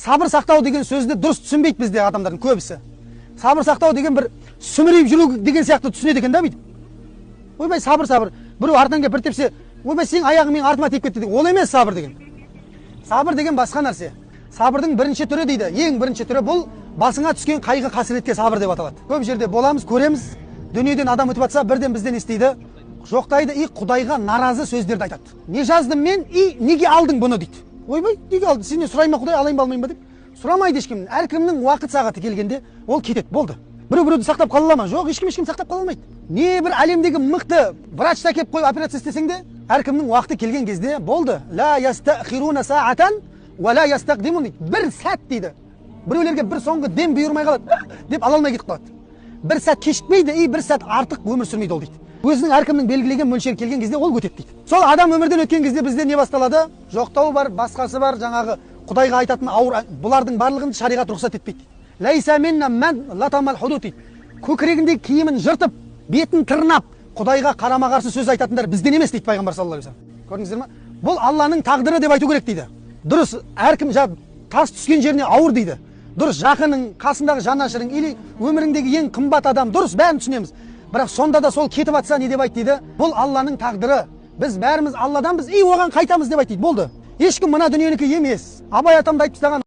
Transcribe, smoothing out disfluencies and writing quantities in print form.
сабыр сақтау деген сөзді дұрыс түсінбейді бізде адамдардың көбісі. Сабыр сақтау деген бір сүмірейіп жүру деген сияқты түсінеді екен да бүйтіп. Ойбай, сабыр. Біреу артынан келіп бір тепсе, ойбай, сенің аяғың менің артыма тиіп кетті деген. Ол емес сабыр деген. Сабыр деген басқа нәрсе. Сабырдың бірінші түрі дейді, ең бірінші түрі бұл басыңа түскен қайғы қасіретке сабыр деп аталады. Көп жерде боламыз, көреміз, дүниеден адам өтіп жатса, бірден бізден естиді, жоқтайды, Құдайға наразы сөздерді айтады. Не жаздым мен, неге алдың бұны дейді. Ойбай, неге алдың? Сенен сұрай ма Құдай, алайын ба алмайын ба деп? Сұрамайды ешкім. Әркімнің уақыт сағаты келгенде ол кетеді, болды. Біреу-біреуді сақтап қала ала ма? Жоқ, ешкім сақтап қала алмайды. Не бір әлемдегі мықты врачта келіп қойып операция істесең де, әркімнің уақыты келген кезде болды. Ла ястахируна саатан ва ла ястақдимун дейді. Бір сәт дейді. Біреулерге бір соңғы дем бұйырмай қалады деп ала алмай кетіп қалады. Бір сәт кешікпейді, бір сәт артық өмір сүрмейді ол дейді. Өзінің әркімнің белгілеген мөлшері келген кезде ол өтеді дейді. Сол адам өмірден өткен кезде бізде не басталады? Жоқтау бар, басқасы бар, жаңағы Құдайға айтатын ауыр, бұлардың барлығын шариғат рұқсат етпейді. Лайса минна ман латамал худуд дейді. Көкірегіндегі киімін жыртып, бетін тырнап, Құдайға қарама-қарсы сөз айтатындар бізден емес дейді пайғамбар саллаллаху алейхи вассалам. Көрдіңіздер ме? Бұл Алланың тағдыры деп айту керек дейді. Дұрыс, әркім тас түскен жеріне ауыр дейді. Дұрыс, жақының, қасындағы жанашырың или өміріңдегі ең қымбат адам, дұрыс, бәрін түсінеміз. Бірақ сонда да сол кетіп атса не деп айт дейді? Бұл Алланың тағдыры. Біз бәріміз Алладанбыз, оған қайтамыз деп айт дейді. Болды. Ешкім мына дүниенікі емес. Абай атамды айтып тастаған